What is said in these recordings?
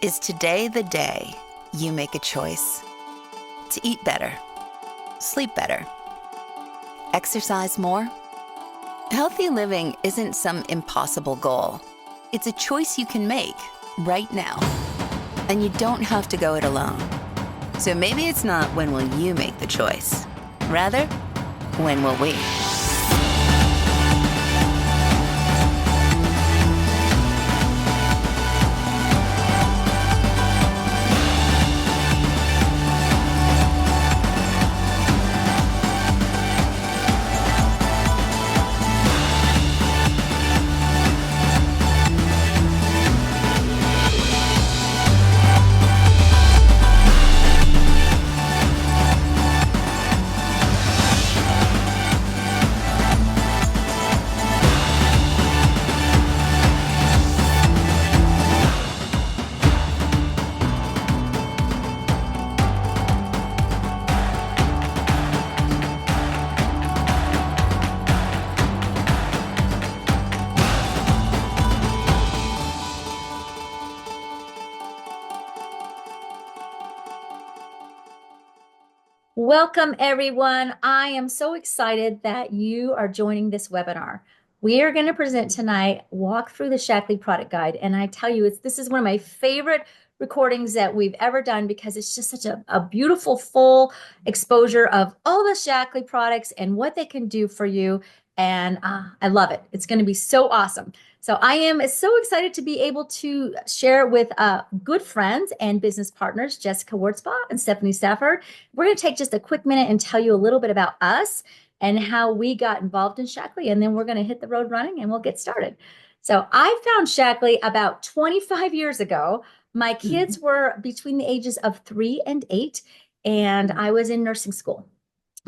Is today the day you make a choice to eat better, sleep better, exercise more? Healthy living isn't some impossible goal. It's a choice you can make right now. And you don't have to go it alone. So maybe it's not when will you make the choice. Rather, when will we? Welcome, everyone. I am so excited that you are joining this webinar. We are going to present tonight, walk through the Shaklee product guide. And I tell you, this is one of my favorite recordings that we've ever done because it's just such a beautiful, full exposure of all the Shaklee products and what they can do for you. And I love it. It's going to be so awesome. So I am so excited to be able to share with good friends and business partners, Jessica Wurtzbaugh and Stephanie Stafford. We're going to take just a quick minute and tell you a little bit about us and how we got involved in Shaklee, and then we're going to hit the road running and we'll get started. So I found Shaklee about 25 years ago. My kids were between the ages of 3 and 8, and I was in nursing school.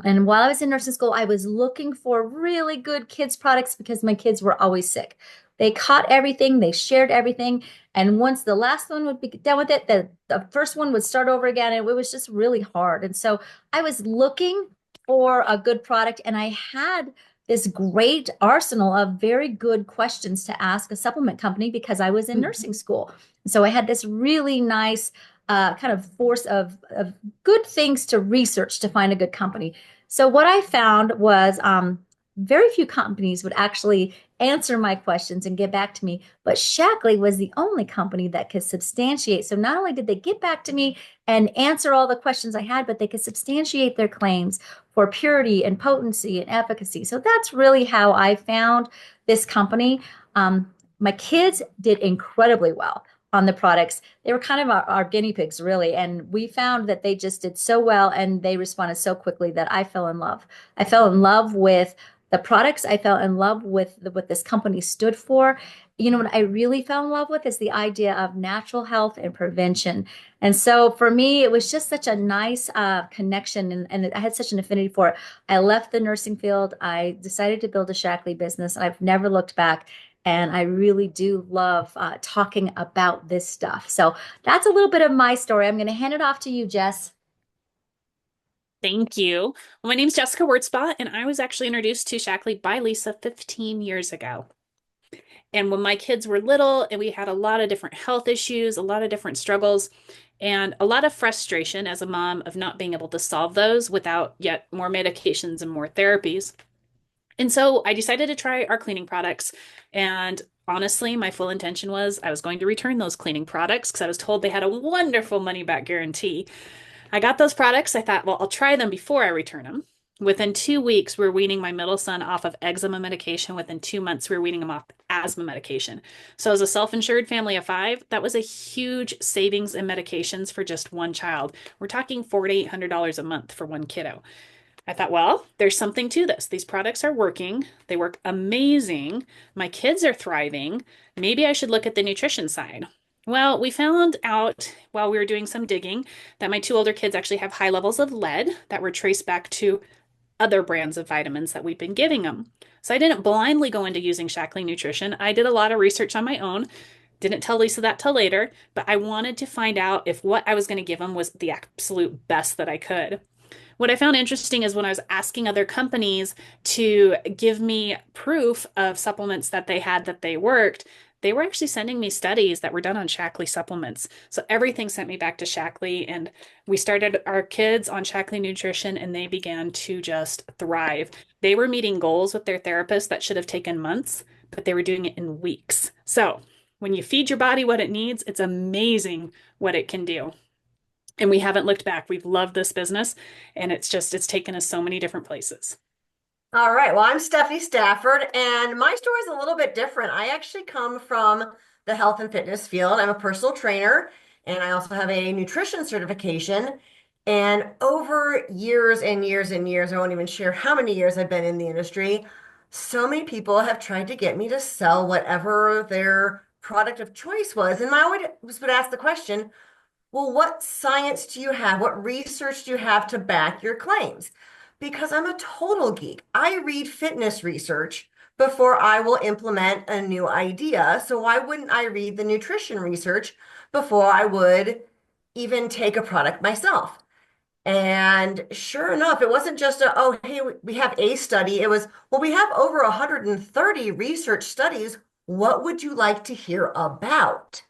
And while I was in nursing school, I was looking for really good kids products because my kids were always sick. They caught everything, they shared everything. And once the last one would be done with it, the first one would start over again. And it was just really hard. And so I was looking for a good product, and I had this great arsenal of very good questions to ask a supplement company because I was in nursing school. So I had this really nice kind of force of good things to research to find a good company. So what I found was very few companies would actually answer my questions and get back to me, but Shaklee was the only company that could substantiate. So not only did they get back to me and answer all the questions I had, but they could substantiate their claims for purity and potency and efficacy. So that's really how I found this company. My kids did incredibly well on the products. They were kind of our guinea pigs, really. And we found that they just did so well and they responded so quickly that I fell in love. I fell in love with the products. I fell in love with what this company stood for. You know what I really fell in love with is the idea of natural health and prevention. And so for me, it was just such a nice connection, and I had such an affinity for it. I left the nursing field. I decided to build a Shaklee business. I've never looked back. And I really do love talking about this stuff. So that's a little bit of my story. I'm going to hand it off to you, Jess. Thank you. My name's Jessica Wurtzbaugh, and I was actually introduced to Shaklee by Lisa 15 years ago. And when my kids were little, and we had a lot of different health issues, a lot of different struggles, and a lot of frustration as a mom of not being able to solve those without yet more medications and more therapies. And so I decided to try our cleaning products. And honestly, my full intention was I was going to return those cleaning products because I was told they had a wonderful money back guarantee. I got those products. I thought, well, I'll try them before I return them. Within 2 weeks, we're weaning my middle son off of eczema medication. Within 2 months, we're weaning him off asthma medication. So, as a self insured family of five, that was a huge savings in medications for just one child. We're talking $4,800 a month for one kiddo. I thought, well, there's something to this. These products are working. They work amazing. My kids are thriving. Maybe I should look at the nutrition side. Well, we found out while we were doing some digging that my two older kids actually have high levels of lead that were traced back to other brands of vitamins that we've been giving them. So I didn't blindly go into using Shaklee Nutrition. I did a lot of research on my own. Didn't tell Lisa that till later, but I wanted to find out if what I was going to give them was the absolute best that I could. What I found interesting is when I was asking other companies to give me proof of supplements that they had that they worked, they were actually sending me studies that were done on Shaklee supplements. So everything sent me back to Shaklee, and we started our kids on Shaklee nutrition, and they began to just thrive. They were meeting goals with their therapist that should have taken months, but they were doing it in weeks. So when you feed your body what it needs, it's amazing what it can do. And we haven't looked back. We've loved this business, and it's taken us so many different places. All right. Well, I'm Steffi Stafford, and my story is a little bit different. I actually come from the health and fitness field. I'm a personal trainer, and I also have a nutrition certification. And over years and years and years, I won't even share how many years I've been in the industry, so many people have tried to get me to sell whatever their product of choice was. And I always would ask the question, well, what science do you have? What research do you have to back your claims? Because I'm a total geek. I read fitness research before I will implement a new idea. So why wouldn't I read the nutrition research before I would even take a product myself? And sure enough, it wasn't just oh, hey, we have a study. It was, well, we have over 130 research studies. What would you like to hear about?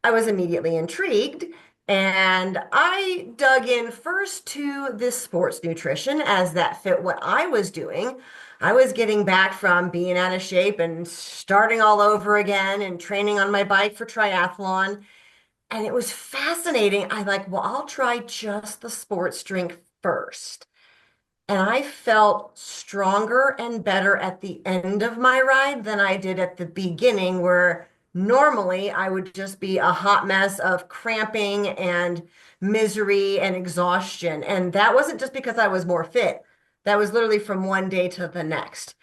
I was immediately intrigued, and I dug in first to this sports nutrition as that fit what I was doing. I was getting back from being out of shape and starting all over again and training on my bike for triathlon. And it was fascinating. I like, well, I'll try just the sports drink first. And I felt stronger and better at the end of my ride than I did at the beginning, where normally I would just be a hot mess of cramping and misery and exhaustion. And that wasn't just because I was more fit. That was literally from one day to the next.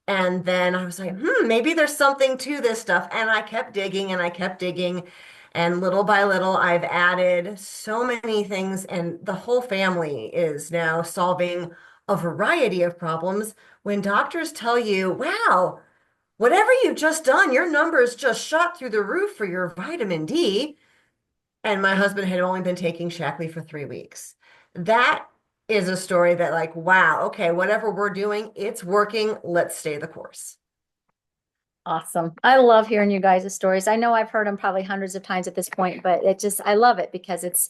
And then I was like, maybe there's something to this stuff. And I kept digging and I kept digging. And little by little, I've added so many things. And the whole family is now solving a variety of problems. When doctors tell you, wow, whatever you've just done, your numbers just shot through the roof for your vitamin D. And my husband had only been taking Shaklee for 3 weeks. That is a story that like, wow, okay, whatever we're doing, it's working. Let's stay the course. Awesome. I love hearing you guys' stories. I know I've heard them probably hundreds of times at this point, but I love it because it's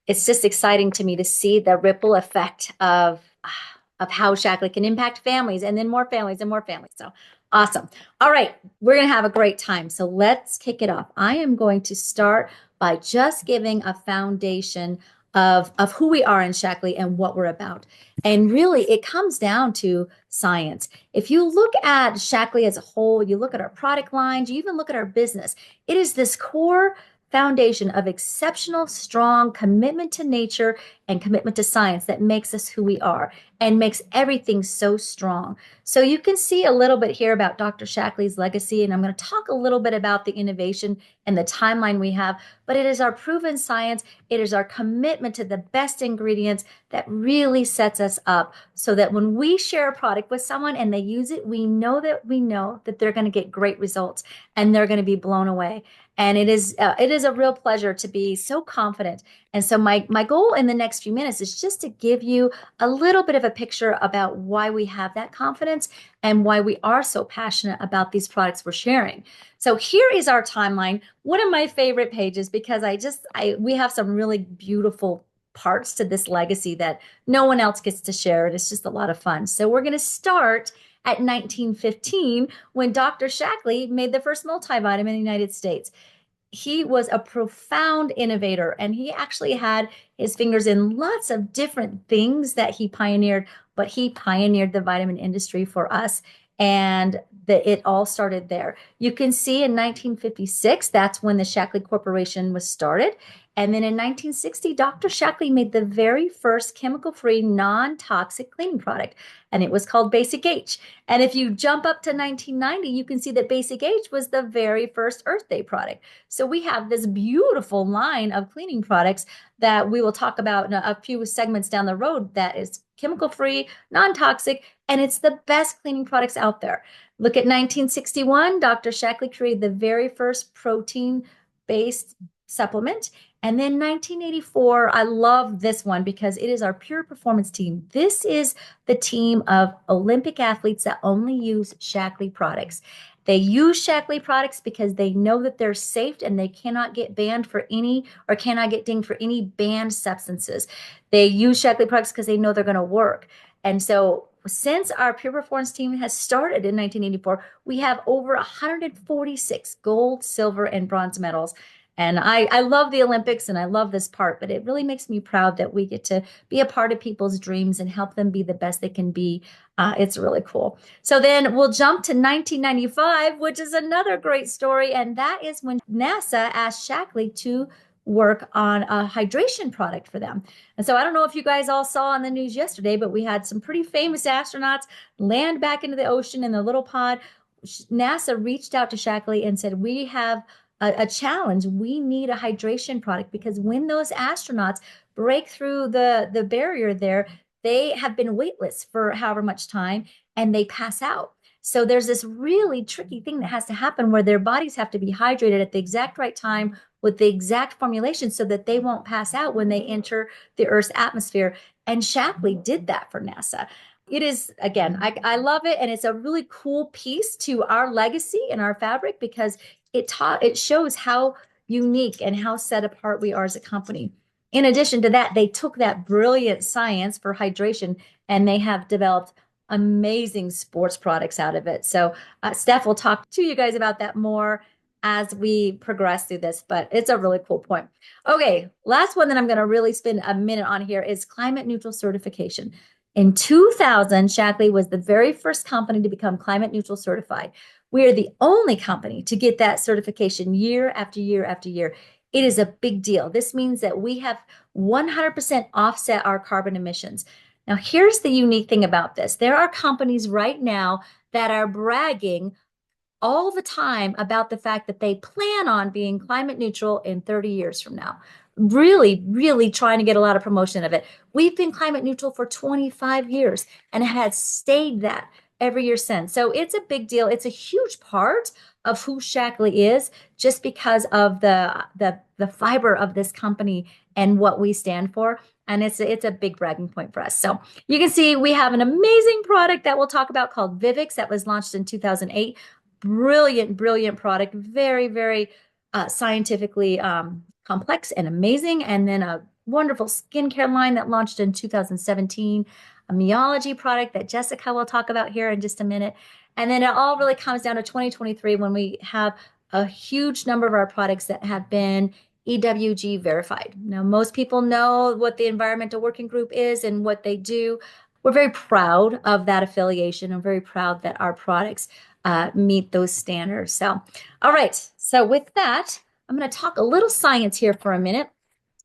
just exciting to me to see the ripple effect of how Shaklee can impact families and then more families and more families. So awesome. All right. We're going to have a great time. So let's kick it off. I am going to start by just giving a foundation of who we are in Shaklee and what we're about. And really, it comes down to science. If you look at Shaklee as a whole, you look at our product lines, you even look at our business, it is this core foundation of exceptional, strong commitment to nature and commitment to science that makes us who we are and makes everything so strong. So you can see a little bit here about Dr. Shaklee's legacy, and I'm going to talk a little bit about the innovation and the timeline we have, but it is our proven science. It is our commitment to the best ingredients that really sets us up so that when we share a product with someone and they use it, we know that they're going to get great results and they're going to be blown away. And it is a real pleasure to be so confident. And so my goal in the next few minutes is just to give you a little bit of a picture about why we have that confidence and why we are so passionate about these products we're sharing. So here is our timeline, one of my favorite pages, because we have some really beautiful parts to this legacy that no one else gets to share. And it's just a lot of fun. So we're going to start at 1915 when Dr. Shaklee made the first multivitamin in the United States. He was a profound innovator, and he actually had his fingers in lots of different things that he pioneered, but he pioneered the vitamin industry for us. And it all started there. You can see in 1956, that's when the Shaklee Corporation was started. And then in 1960, Dr. Shaklee made the very first chemical-free, non-toxic cleaning product, and it was called Basic H. And if you jump up to 1990, you can see that Basic H was the very first Earth Day product. So we have this beautiful line of cleaning products that we will talk about in a few segments down the road that is chemical-free, non-toxic, and it's the best cleaning products out there. Look at 1961, Dr. Shaklee created the very first protein-based supplement. And then 1984, I love this one because it is our pure performance team. This is the team of Olympic athletes that only use Shaklee products. They use Shaklee products because they know that they're safe and they cannot get banned for any or cannot get dinged for any banned substances. They use Shaklee products because they know they're going to work. And so since our Pure Performance team has started in 1984, we have over 146 gold, silver, and bronze medals. And I love the Olympics and I love this part, but it really makes me proud that we get to be a part of people's dreams and help them be the best they can be. It's really cool. So then we'll jump to 1995, which is another great story. And that is when NASA asked Shaklee to work on a hydration product for them. And so I don't know if you guys all saw on the news yesterday, but we had some pretty famous astronauts land back into the ocean in their little pod. NASA reached out to Shaklee and said, we have a challenge. We need a hydration product because when those astronauts break through the barrier there, they have been weightless for however much time and they pass out. So there's this really tricky thing that has to happen where their bodies have to be hydrated at the exact right time with the exact formulation so that they won't pass out when they enter the Earth's atmosphere. And Shaklee did that for NASA. It is, again, I love it. And it's a really cool piece to our legacy and our fabric because it shows how unique and how set apart we are as a company. In addition to that, they took that brilliant science for hydration and they have developed amazing sports products out of it. So Steph will talk to you guys about that more as we progress through this, but it's a really cool point. Okay, last one that I'm going to really spend a minute on here is climate neutral certification. In 2000, Shaklee was the very first company to become climate neutral certified. We are the only company to get that certification year after year after year. It is a big deal. This means that we have 100% offset our carbon emissions. Now, here's the unique thing about this. There are companies right now that are bragging all the time about the fact that they plan on being climate neutral in 30 years from now. Really, really trying to get a lot of promotion of it. We've been climate neutral for 25 years and it has stayed that every year since. So it's a big deal. It's a huge part of who Shaklee is just because of the fiber of this company and what we stand for. And it's a big bragging point for us. So you can see we have an amazing product that we'll talk about called Vivix that was launched in 2008. Brilliant, brilliant product. Very, very scientifically complex and amazing. And then a wonderful skincare line that launched in 2017, a meology product that Jessica will talk about here in just a minute. And then it all really comes down to 2023 when we have a huge number of our products that have been EWG verified. Now, most people know what the Environmental Working Group is and what they do. We're very proud of that affiliation. I'm very proud that our products meet those standards. So, all right. So with that, I'm going to talk a little science here for a minute.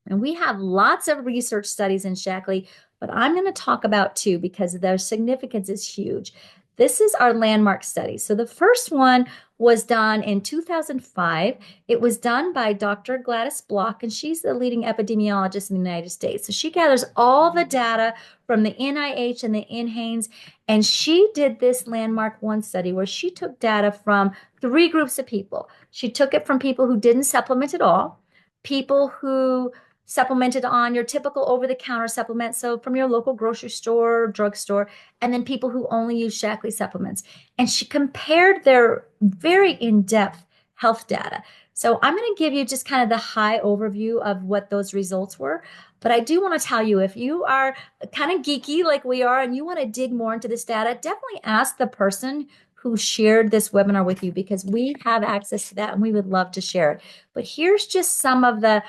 And we have lots of research studies in Shaklee, but I'm going to talk about two because their significance is huge. This is our landmark study. So the first one was done in 2005. It was done by Dr. Gladys Block, and she's the leading epidemiologist in the United States. So she gathers all the data from the NIH and the NHANES, and she did this landmark one study where she took data from three groups of people. She took it from people who didn't supplement at all, people who supplemented on your typical over-the-counter supplement, so from your local grocery store, drugstore, and then people who only use Shaklee supplements. And she compared their very in-depth health data. So I'm going to give you just kind of the high overview of what those results were. But I do want to tell you, if you are kind of geeky like we are and you want to dig more into this data, definitely ask the person who shared this webinar with you because we have access to that and we would love to share it. But here's just some of the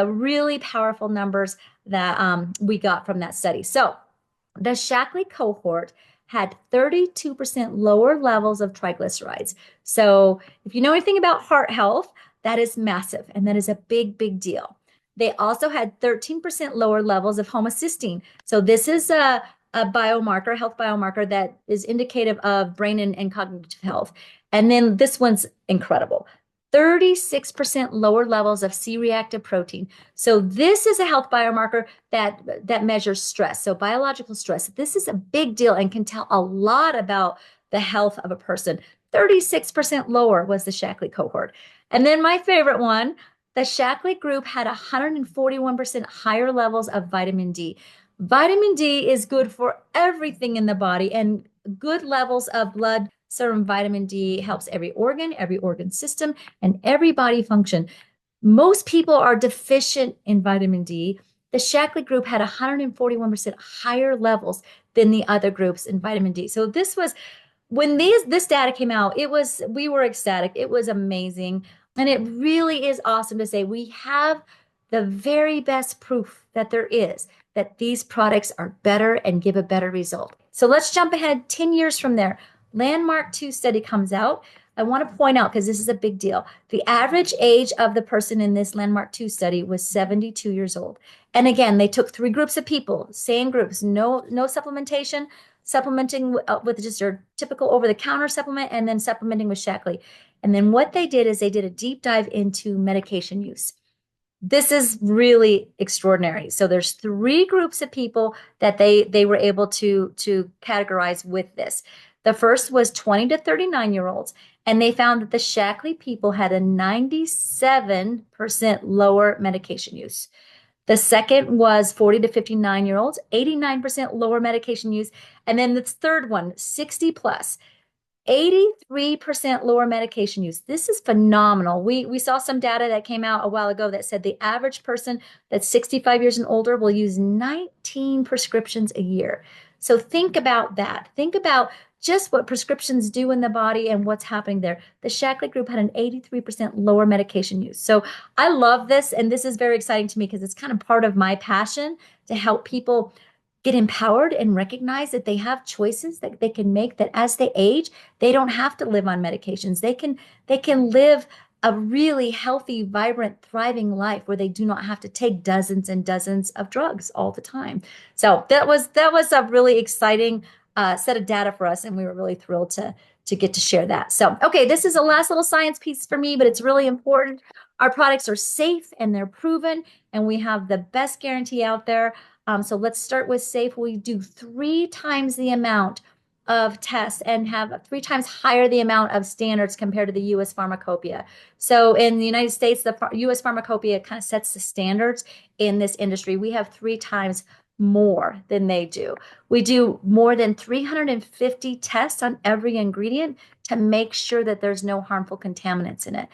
really powerful numbers that we got from that study. So the Shaklee cohort had 32% lower levels of triglycerides. So if you know anything about heart health, that is massive and that is a big, big deal. They also had 13% lower levels of homocysteine. So this is a biomarker, health biomarker that is indicative of brain and cognitive health. And then this one's incredible. 36% lower levels of C-reactive protein. So this is a health biomarker that measures stress, so biological stress. This is a big deal and can tell a lot about the health of a person. 36% lower was the Shaklee cohort. And then my favorite one, the Shaklee group had 141% higher levels of vitamin D. Vitamin D is good for everything in the body, and good levels of blood Serum vitamin D helps every organ system, and every body function. Most people are deficient in vitamin D. The Shaklee group had 141% higher levels than the other groups in vitamin D. So this was when this data came out, we were ecstatic. It was amazing. And it really is awesome to say we have the very best proof that there is that these products are better and give a better result. So let's jump ahead 10 years from there. Landmark 2 study comes out. I want to point out, because this is a big deal, the average age of the person in this Landmark 2 study was 72 years old. And again, they took 3 groups of people, same groups, no supplementation, supplementing with just your typical over-the-counter supplement, and then supplementing with Shaklee. And then what they did is they did a deep dive into medication use. This is really extraordinary. So there's 3 groups of people that they were able to categorize with this. The first was 20 to 39-year-olds, and they found that the Shaklee people had a 97% lower medication use. The second was 40 to 59-year-olds, 89% lower medication use. And then the third one, 60 plus, 83% lower medication use. This is phenomenal. We saw some data that came out a while ago that said the average person that's 65 years and older will use 19 prescriptions a year. So think about that. Think about just what prescriptions do in the body and what's happening there. The Shaklee group had an 83% lower medication use. So I love this, and this is very exciting to me because it's kind of part of my passion to help people get empowered and recognize that they have choices that they can make, that as they age, they don't have to live on medications. They can live a really healthy, vibrant, thriving life where they do not have to take dozens and dozens of drugs all the time. So that was a really exciting set of data for us, and we were really thrilled to get to share that. So, okay, this is a last little science piece for me, but it's really important. Our products are safe and they're proven, and we have the best guarantee out there. So let's start with safe. We do 3 times the amount of tests and have 3 times higher the amount of standards compared to the U.S. Pharmacopoeia. So in the United States, the U.S. Pharmacopoeia kind of sets the standards in this industry. We have 3 times more than they do. We do more than 350 tests on every ingredient to make sure that there's no harmful contaminants in it.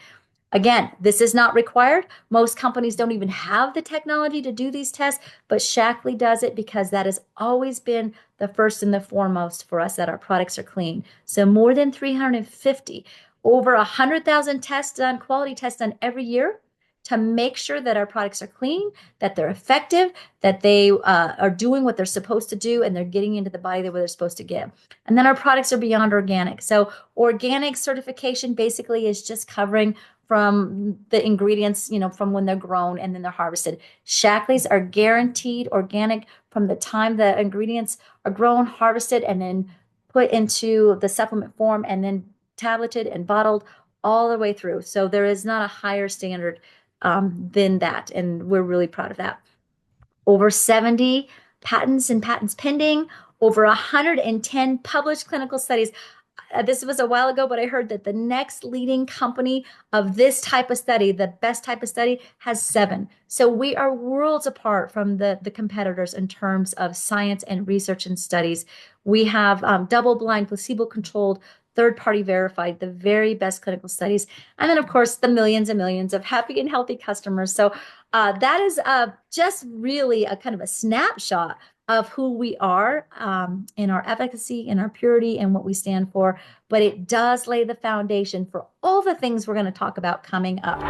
Again, this is not required. Most companies don't even have the technology to do these tests, but Shaklee does it because that has always been the first and the foremost for us, that our products are clean. So more than 350, over 100,000 tests done, quality tests done every year to make sure that our products are clean, that they're effective, that they are doing what they're supposed to do, and they're getting into the body where they're supposed to get. And then our products are beyond organic. So organic certification basically is just covering from the ingredients, from when they're grown and then they're harvested. Shaklees are guaranteed organic from the time the ingredients are grown, harvested, and then put into the supplement form and then tableted and bottled all the way through. So there is not a higher standard than that, and we're really proud of that. Over 70 patents and patents pending, over 110 published clinical studies. This was a while ago, but I heard that the next leading company of this type of study, the best type of study, has 7. So we are worlds apart from the competitors in terms of science and research and studies. We have double-blind, placebo-controlled, third-party verified, the very best clinical studies. And then, of course, the millions and millions of happy and healthy customers. So that is just really a kind of a snapshot of who we are in our efficacy, in our purity, and what we stand for. But it does lay the foundation for all the things we're going to talk about coming up.